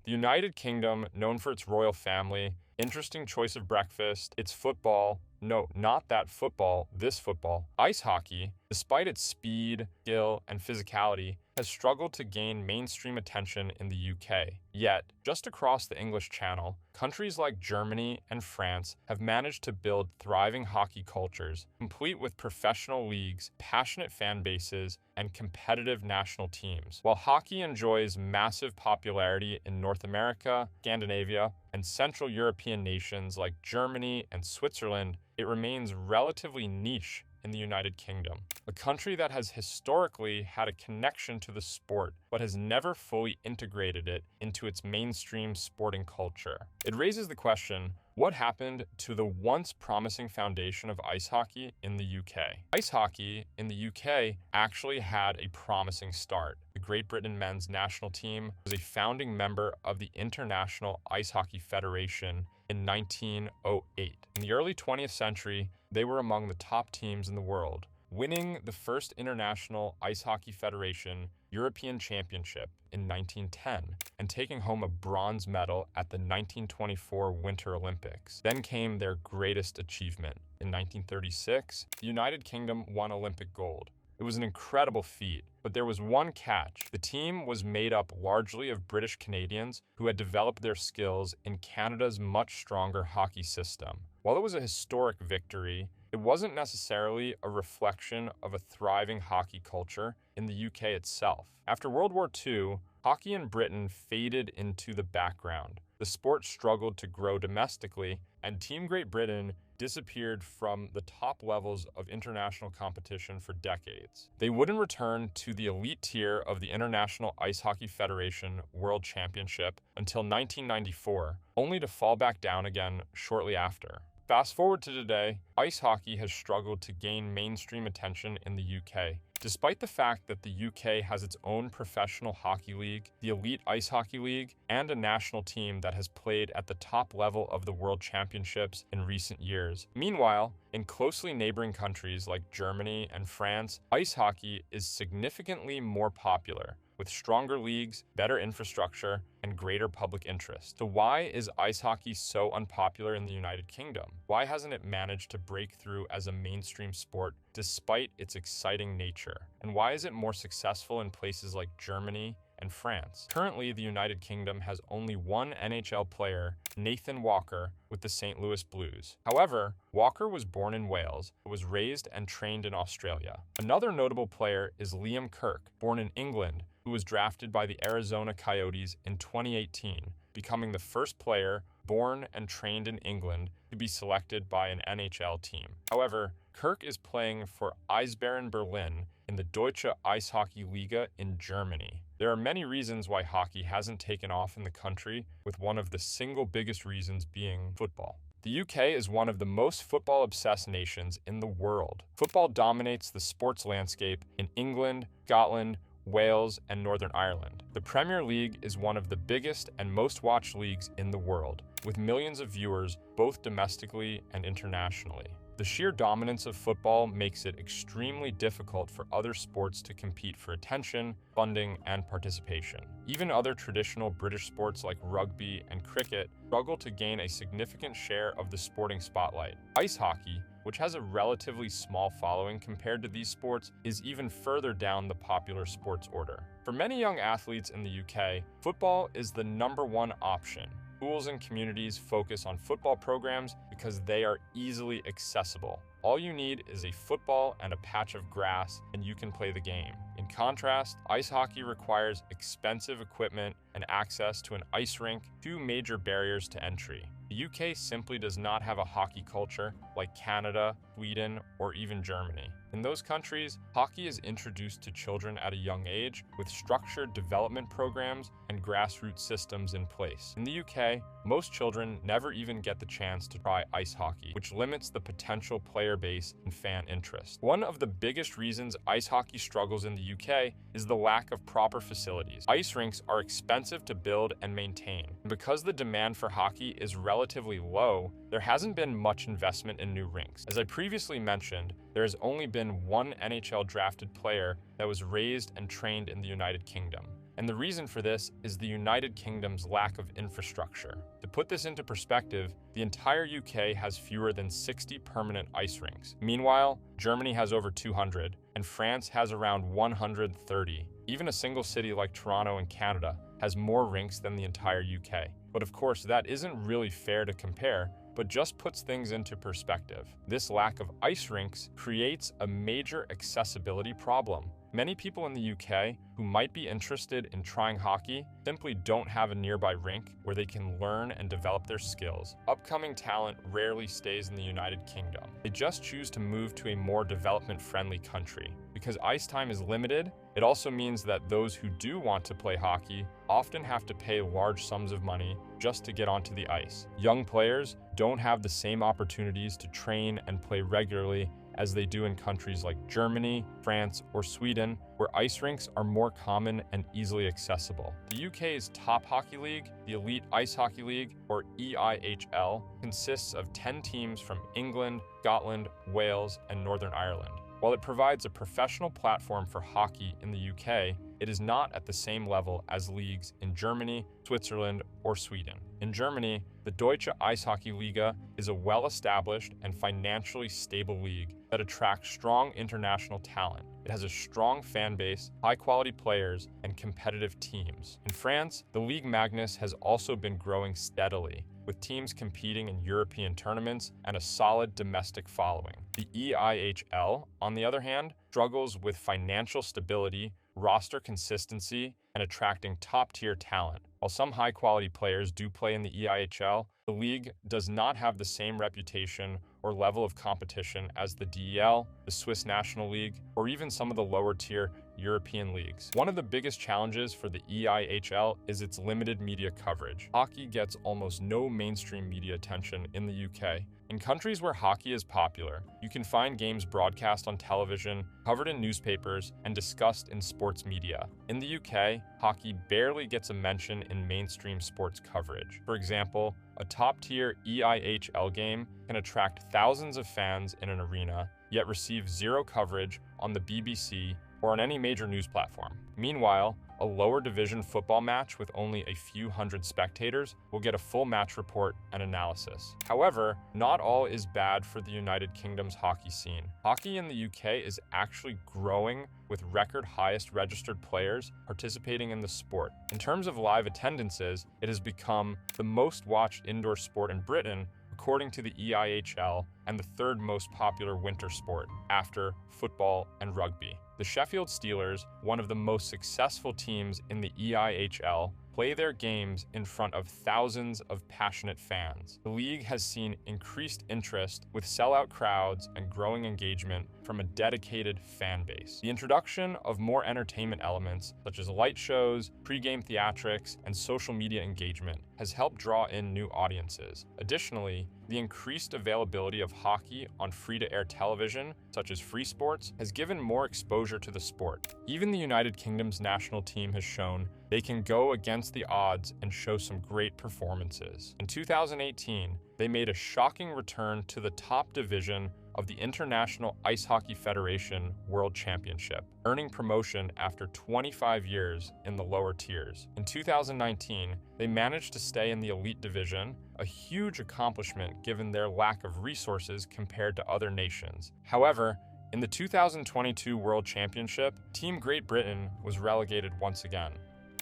The United Kingdom, known for its royal family, interesting choice of breakfast, its football, no, not that football, this football, ice hockey, despite its speed, skill, and physicality, has struggled to gain mainstream attention in the UK. Yet, just across the English Channel, countries like Germany and France have managed to build thriving hockey cultures, complete with professional leagues, passionate fan bases, and competitive national teams. While hockey enjoys massive popularity in North America, Scandinavia, and Central European nations like Germany and Switzerland, it remains relatively niche in the United Kingdom, a country that has historically had a connection to the sport but has never fully integrated it into its mainstream sporting culture. It raises the question, what happened to the once promising foundation of ice hockey in the UK? Ice hockey in the UK actually had a promising start. The Great Britain men's national team was a founding member of the International Ice Hockey Federation in 1908. In the early 20th century, they were among the top teams in the world, winning the first International Ice Hockey Federation European Championship in 1910 and taking home a bronze medal at the 1924 Winter Olympics. Then came their greatest achievement. In 1936, the United Kingdom won Olympic gold. It was an incredible feat, but there was one catch. The team was made up largely of British Canadians who had developed their skills in Canada's much stronger hockey system. While it was a historic victory, it wasn't necessarily a reflection of a thriving hockey culture in the UK itself. After World War II, hockey in Britain faded into the background. The sport struggled to grow domestically, and Team Great Britain disappeared from the top levels of international competition for decades. They wouldn't return to the elite tier of the International Ice Hockey Federation World Championship until 1994, only to fall back down again shortly after. Fast forward to today, ice hockey has struggled to gain mainstream attention in the UK. Despite the fact that the UK has its own professional hockey league, the Elite Ice Hockey League, and a national team that has played at the top level of the World Championships in recent years. Meanwhile, in closely neighboring countries like Germany and France, ice hockey is significantly more popular, with stronger leagues, better infrastructure, and greater public interest. So why is ice hockey so unpopular in the United Kingdom? Why hasn't it managed to break through as a mainstream sport despite its exciting nature? And why is it more successful in places like Germany and France? Currently, the United Kingdom has only one NHL player, Nathan Walker, with the St. Louis Blues. However, Walker was born in Wales, but was raised and trained in Australia. Another notable player is Liam Kirk, born in England, who was drafted by the Arizona Coyotes in 2018, becoming the first player born and trained in England to be selected by an NHL team. However, Kirk is playing for Eisbären Berlin in the Deutsche Eishockey Liga in Germany. There are many reasons why hockey hasn't taken off in the country, with one of the single biggest reasons being football. The UK is one of the most football-obsessed nations in the world. Football dominates the sports landscape in England, Scotland, Wales, and Northern Ireland. The Premier League is one of the biggest and most watched leagues in the world, with millions of viewers both domestically and internationally. The sheer dominance of football makes it extremely difficult for other sports to compete for attention, funding, and participation. Even other traditional British sports like rugby and cricket struggle to gain a significant share of the sporting spotlight. Ice hockey, which has a relatively small following compared to these sports, is even further down the popular sports order. For many young athletes in the UK, football is the #1 option. Schools and communities focus on football programs because they are easily accessible. All you need is a football and a patch of grass, and you can play the game. In contrast, ice hockey requires expensive equipment and access to an ice rink, two major barriers to entry. The UK simply does not have a hockey culture like Canada, Sweden, or even Germany. In those countries, hockey is introduced to children at a young age with structured development programs and grassroots systems in place. In the UK, most children never even get the chance to try ice hockey, which limits the potential player base and fan interest. One of the biggest reasons ice hockey struggles in the UK is the lack of proper facilities. Ice rinks are expensive to build and maintain. And because the demand for hockey is relatively low, there hasn't been much investment in new rinks. As I previously mentioned, there has only been one NHL drafted player that was raised and trained in the United Kingdom. And the reason for this is the United Kingdom's lack of infrastructure. To put this into perspective, the entire UK has fewer than 60 permanent ice rinks. Meanwhile, Germany has over 200, and France has around 130. Even a single city like Toronto in Canada has more rinks than the entire UK. But of course, that isn't really fair to compare, but just puts things into perspective. This lack of ice rinks creates a major accessibility problem. Many people in the UK who might be interested in trying hockey simply don't have a nearby rink where they can learn and develop their skills. Upcoming talent rarely stays in the United Kingdom. They just choose to move to a more development-friendly country. Because ice time is limited, it also means that those who do want to play hockey often have to pay large sums of money just to get onto the ice. Young players don't have the same opportunities to train and play regularly as they do in countries like Germany, France, or Sweden, where ice rinks are more common and easily accessible. The UK's top hockey league, the Elite Ice Hockey League, or EIHL, consists of 10 teams from England, Scotland, Wales, and Northern Ireland. While it provides a professional platform for hockey in the UK, it is not at the same level as leagues in Germany, Switzerland, or Sweden. In Germany, the Deutsche Eishockey Liga is a well-established and financially stable league that attracts strong international talent. It has a strong fan base, high-quality players, and competitive teams. In France, the Ligue Magnus has also been growing steadily, with teams competing in European tournaments and a solid domestic following. The EIHL, on the other hand, struggles with financial stability, roster consistency, and attracting top-tier talent. While some high-quality players do play in the EIHL, the league does not have the same reputation or level of competition as the DEL, the Swiss National League, or even some of the lower-tier European leagues. One of the biggest challenges for the EIHL is its limited media coverage. Hockey gets almost no mainstream media attention in the UK. In countries where hockey is popular, you can find games broadcast on television, covered in newspapers, and discussed in sports media. In the UK, hockey barely gets a mention in mainstream sports coverage. For example, a top-tier EIHL game can attract thousands of fans in an arena, yet receive zero coverage on the BBC or on any major news platform. Meanwhile, a lower division football match with only a few hundred spectators will get a full match report and analysis. However, not all is bad for the United Kingdom's hockey scene. Hockey in the UK is actually growing, with record highest registered players participating in the sport. In terms of live attendances, it has become the most watched indoor sport in Britain, according to the EIHL, and the third most popular winter sport, after football and rugby. The Sheffield Steelers, one of the most successful teams in the EIHL, play their games in front of thousands of passionate fans. The league has seen increased interest with sellout crowds and growing engagement from a dedicated fan base. The introduction of more entertainment elements, such as light shows, pre-game theatrics, and social media engagement, has helped draw in new audiences. Additionally, the increased availability of hockey on free-to-air television, such as Free Sports, has given more exposure to the sport. Even the United Kingdom's national team has shown they can go against the odds and show some great performances. In 2018, they made a shocking return to the top division of the International Ice Hockey Federation World Championship, earning promotion after 25 years in the lower tiers. In 2019, they managed to stay in the elite division, a huge accomplishment given their lack of resources compared to other nations. However, in the 2022 World Championship, Team Great Britain was relegated once again.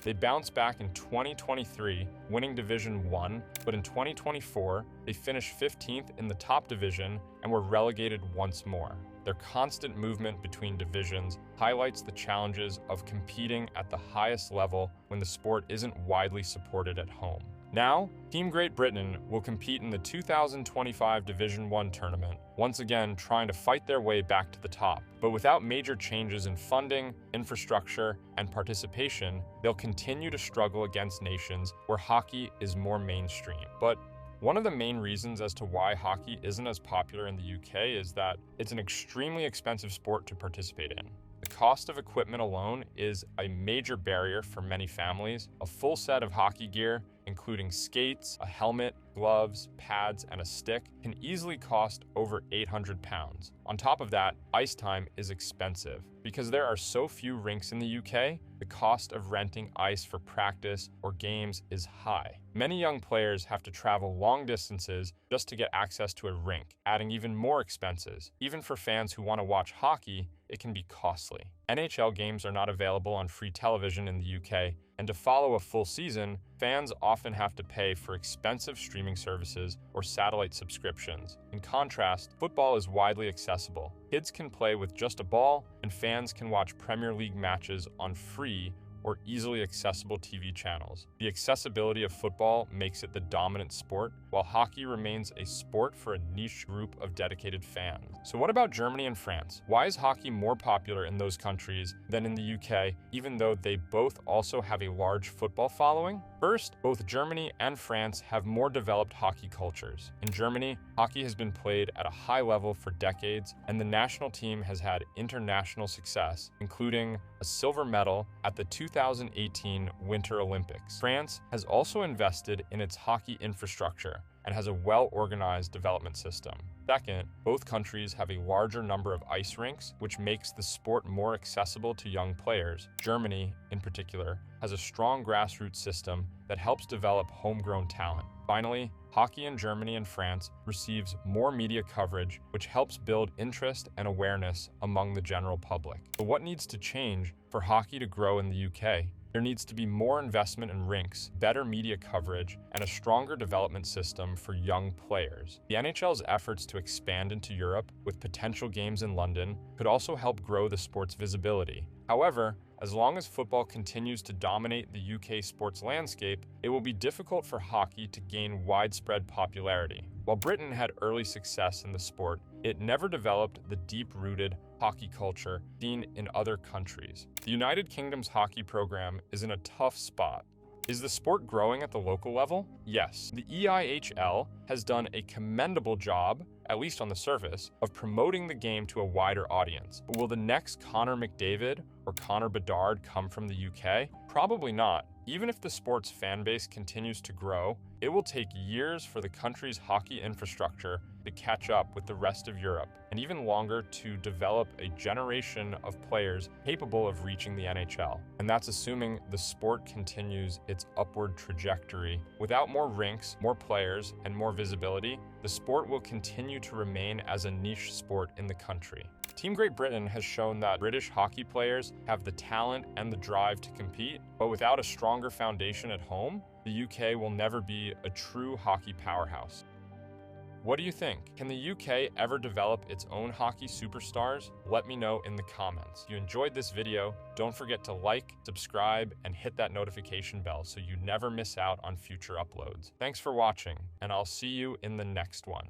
They bounced back in 2023, winning Division 1, but in 2024, they finished 15th in the top division and were relegated once more. Their constant movement between divisions highlights the challenges of competing at the highest level when the sport isn't widely supported at home. Now, Team Great Britain will compete in the 2025 Division 1 tournament, once again trying to fight their way back to the top. But without major changes in funding, infrastructure, and participation, they'll continue to struggle against nations where hockey is more mainstream. But one of the main reasons as to why hockey isn't as popular in the UK is that it's an extremely expensive sport to participate in. The cost of equipment alone is a major barrier for many families. A full set of hockey gear, including skates, a helmet, gloves, pads, and a stick, can easily cost over £800. On top of that, ice time is expensive. Because there are so few rinks in the UK, the cost of renting ice for practice or games is high. Many young players have to travel long distances just to get access to a rink, adding even more expenses. Even for fans who want to watch hockey, it can be costly. NHL games are not available on free television in the UK, and to follow a full season, fans often have to pay for expensive streaming services or satellite subscriptions. In contrast, football is widely accessible. Kids can play with just a ball, and fans can watch Premier League matches on free or easily accessible TV channels. The accessibility of football makes it the dominant sport, while hockey remains a sport for a niche group of dedicated fans. So what about Germany and France? Why is hockey more popular in those countries than in the UK, even though they both also have a large football following? First, both Germany and France have more developed hockey cultures. In Germany, hockey has been played at a high level for decades, and the national team has had international success, including a silver medal at the 2018 Winter Olympics. France has also invested in its hockey infrastructure and has a well-organized development system. Second, both countries have a larger number of ice rinks, which makes the sport more accessible to young players. Germany, in particular, has a strong grassroots system that helps develop homegrown talent. Finally, hockey in Germany and France receives more media coverage, which helps build interest and awareness among the general public. But what needs to change for hockey to grow in the UK? There needs to be more investment in rinks, better media coverage, and a stronger development system for young players. The NHL's efforts to expand into Europe with potential games in London could also help grow the sport's visibility. However, as long as football continues to dominate the UK sports landscape, it will be difficult for hockey to gain widespread popularity. While Britain had early success in the sport, it never developed the deep-rooted hockey culture seen in other countries. The United Kingdom's hockey program is in a tough spot. Is the sport growing at the local level? Yes. The EIHL has done a commendable job, at least on the surface, of promoting the game to a wider audience. But will the next Connor McDavid or Connor Bedard come from the UK? Probably not. Even if the sport's fan base continues to grow, it will take years for the country's hockey infrastructure to catch up with the rest of Europe, and even longer to develop a generation of players capable of reaching the NHL. And that's assuming the sport continues its upward trajectory. Without more rinks, more players, and more visibility, the sport will continue to remain as a niche sport in the country. Team Great Britain has shown that British hockey players have the talent and the drive to compete, but without a stronger foundation at home, the UK will never be a true hockey powerhouse. What do you think? Can the UK ever develop its own hockey superstars? Let me know in the comments. If you enjoyed this video, don't forget to like, subscribe, and hit that notification bell so you never miss out on future uploads. Thanks for watching, and I'll see you in the next one.